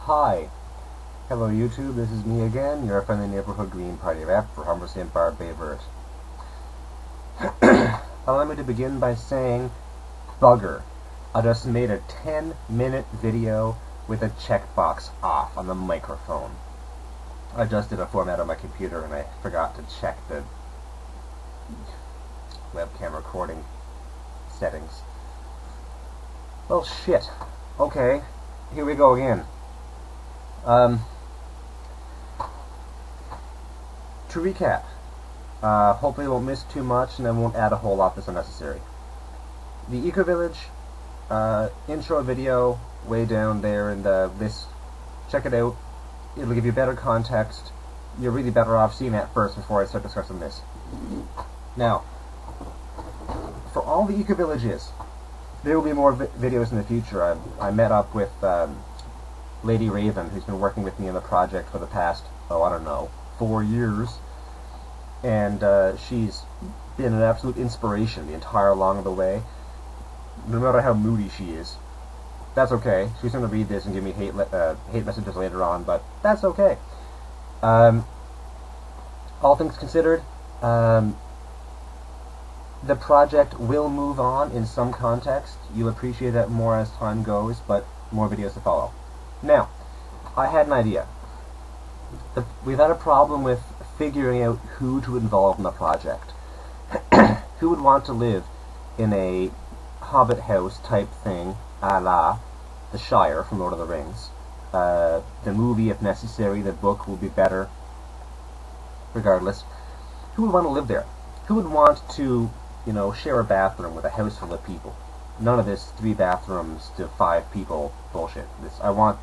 Hi. Hello YouTube, this is me again, your friendly neighborhood Green Party rep for Humber St. Barb Bay Vert. Allow me to begin by saying, bugger. I just made a 10-minute video with a checkbox off on the microphone. I just did a format on my computer and I forgot to check the webcam recording settings. Well, shit. Okay, here we go again. To recap, hopefully I won't miss too much and I won't add a whole lot that's unnecessary. The ecovillage intro video way down there in the list, check it out. It'll give you better context. You're really better off seeing that first before I start discussing this. Now, for all the ecovillages, there will be more videos in the future. I met up with Lady Raven, who's been working with me on the project for the past, 4 years. And she's been an absolute inspiration the entire along the way. No matter how moody she is. That's okay. She's going to read this and give me hate messages later on, but that's okay. All things considered, the project will move on in some context. You'll appreciate that more as time goes, but more videos to follow. Now, I had an idea. We've had a problem with figuring out who to involve in the project. Who would want to live in a Hobbit house type thing, a la The Shire from Lord of the Rings. The movie, if necessary, the book will be better. Regardless, who would want to live there? Who would want to, share a bathroom with a house full of people? None of this 3 bathrooms to 5 people bullshit. I want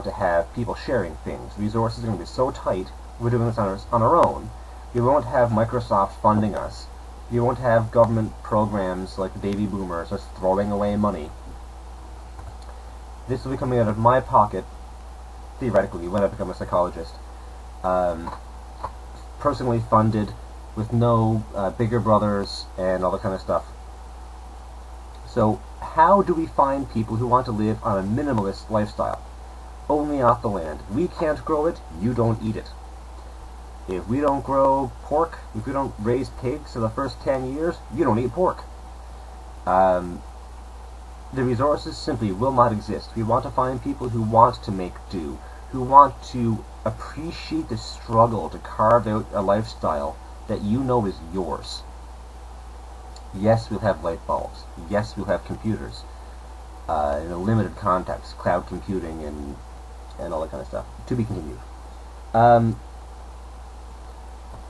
to have people sharing things. Resources are going to be so tight, we're doing this on our own. You won't have Microsoft funding us. You won't have government programs like the baby boomers just throwing away money. This will be coming out of my pocket, theoretically, when I become a psychologist. Personally funded, with no bigger brothers and all that kind of stuff. So, how do we find people who want to live on a minimalist lifestyle? Only off the land. We can't grow it, you don't eat it. If we don't grow pork, if we don't raise pigs for the first 10 years, you don't eat pork. The resources simply will not exist. We want to find people who want to make do, who want to appreciate the struggle to carve out a lifestyle that you know is yours. Yes, we'll have light bulbs. Yes, we'll have computers. In a limited context, cloud computing and all that kind of stuff. To be continued.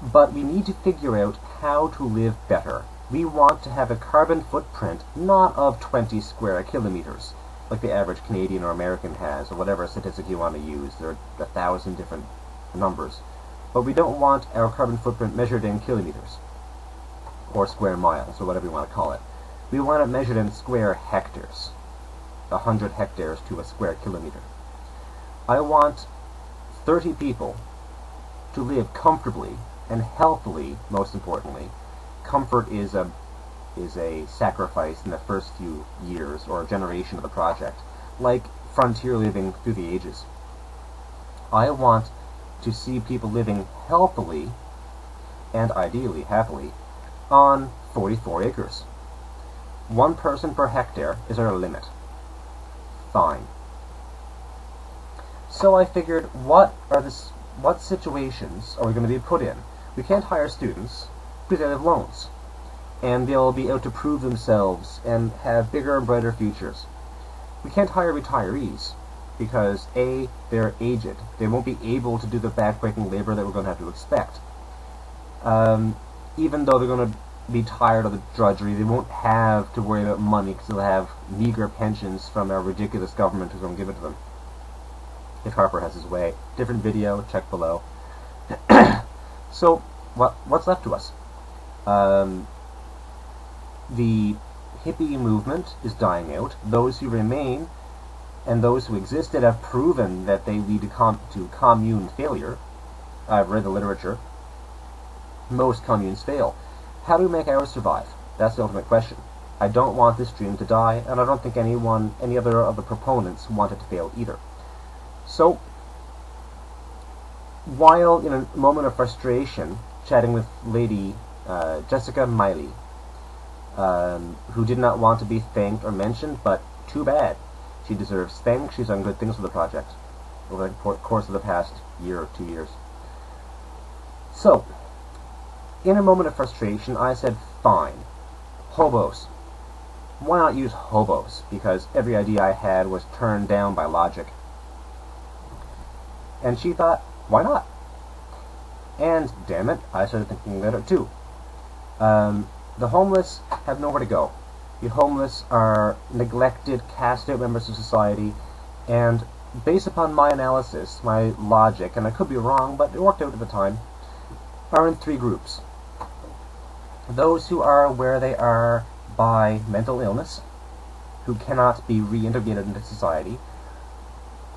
But we need to figure out how to live better. We want to have a carbon footprint not of 20 square kilometers, like the average Canadian or American has, or whatever statistic you want to use. There are 1,000 different numbers. But we don't want our carbon footprint measured in kilometers, or square miles, or whatever you want to call it. We want it measured in square hectares. 100 hectares to a square kilometer. I want 30 people to live comfortably and healthily, most importantly. Comfort is a sacrifice in the first few years or generation of the project, like frontier living through the ages. I want to see people living healthily, and ideally happily, on 44 acres. 1 person per hectare is our limit. Fine. So I figured, what situations are we going to be put in? We can't hire students because they have loans, and they'll be out to prove themselves and have bigger and brighter futures. We can't hire retirees because A, they're aged. They won't be able to do the backbreaking labor that we're going to have to expect. Even though they're going to be tired of the drudgery, they won't have to worry about money because they'll have meager pensions from our ridiculous government who's going to give it to them. If Harper has his way. Different video, check below. So, what's left to us? The hippie movement is dying out. Those who remain and those who existed have proven that they lead to commune failure. I've read the literature. Most communes fail. How do we make ours survive? That's the ultimate question. I don't want this dream to die, and I don't think any other of the proponents want it to fail either. So, while in a moment of frustration, chatting with Lady Jessica Miley, who did not want to be thanked or mentioned, but too bad. She deserves thanks. She's done good things for the project over the course of the past year or 2 years. So, in a moment of frustration, I said, fine, hobos. Why not use hobos? Because every idea I had was turned down by logic. And she thought, why not? And, damn it, I started thinking about it too. The homeless have nowhere to go. The homeless are neglected, cast-out members of society, and based upon my analysis, my logic, and I could be wrong, but it worked out at the time, are in 3 groups. Those who are where they are by mental illness, who cannot be reintegrated into society,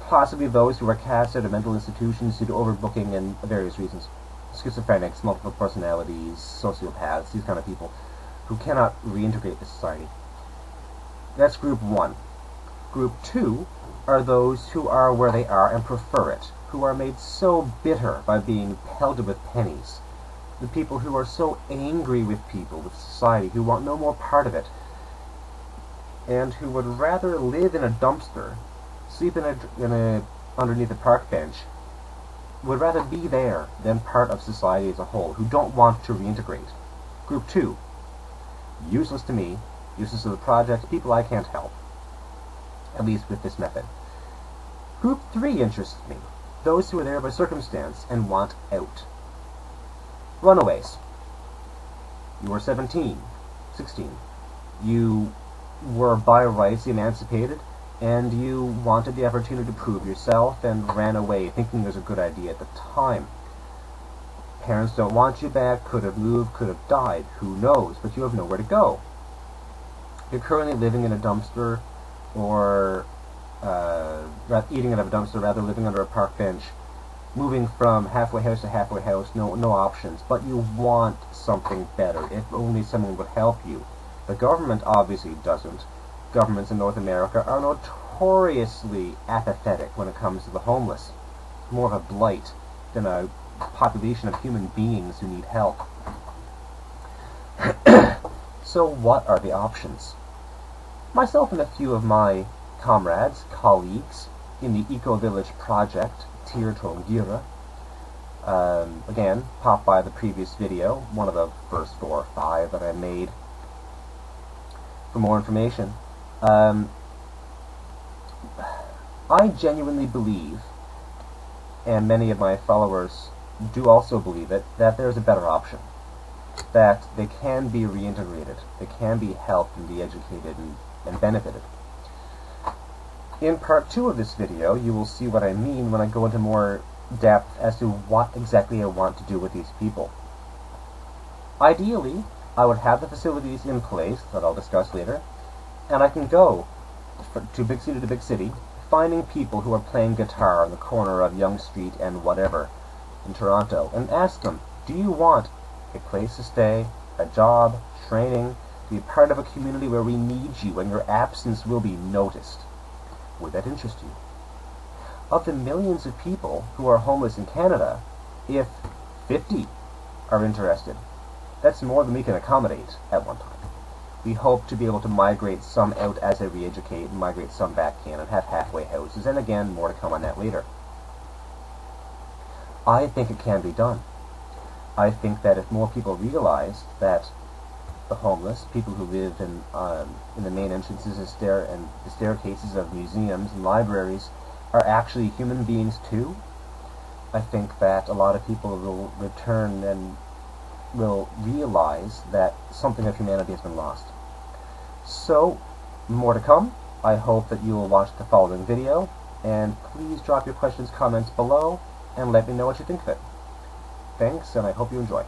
possibly those who are cast out of mental institutions due to overbooking and various reasons. Schizophrenics, multiple personalities, sociopaths, these kind of people who cannot reintegrate into society. That's group 1. Group 2 are those who are where they are and prefer it, who are made so bitter by being pelted with pennies. The people who are so angry with people, with society, who want no more part of it, and who would rather live in a dumpster, sleep underneath a park bench, would rather be there than part of society as a whole, who don't want to reintegrate. Group 2, useless to me, useless to the project, people I can't help, at least with this method. Group 3 interests me, those who are there by circumstance and want out. Runaways. You were 17, 16. You were by rights emancipated, and you wanted the opportunity to prove yourself and ran away thinking it was a good idea at the time. Parents don't want you back, could have moved, could have died, who knows, but you have nowhere to go. You're currently living in a dumpster, or eating out of a dumpster, rather living under a park bench, moving from halfway house to halfway house, no options, but you want something better, if only someone would help you. The government obviously doesn't. Governments in North America are notoriously apathetic when it comes to the homeless. More of a blight than a population of human beings who need help. So what are the options? Myself and a few of my comrades, colleagues, in the ecovillage project, Tir Tairngire, again, pop by the previous video, one of the first 4 or 5 that I made, for more information. I genuinely believe, and many of my followers do also believe it, that there's a better option. That they can be reintegrated, they can be helped and be educated and benefited. In part 2 of this video, you will see what I mean when I go into more depth as to what exactly I want to do with these people. Ideally, I would have the facilities in place that I'll discuss later, and I can go to big city to big city, finding people who are playing guitar on the corner of Yonge Street and whatever in Toronto, and ask them, do you want a place to stay, a job, training, to be part of a community where we need you and your absence will be noticed? Would that interest you? Of the millions of people who are homeless in Canada, if 50 are interested, that's more than we can accommodate at one time. We hope to be able to migrate some out as they re-educate and migrate some back in and have halfway houses, and again, more to come on that later. I think it can be done. I think that if more people realize that the homeless, people who live in the main entrances and the staircases of museums and libraries, are actually human beings too, I think that a lot of people will return and will realize that something of humanity has been lost. So, more to come. I hope that you will watch the following video, and please drop your questions, comments below, and let me know what you think of it. Thanks, and I hope you enjoy.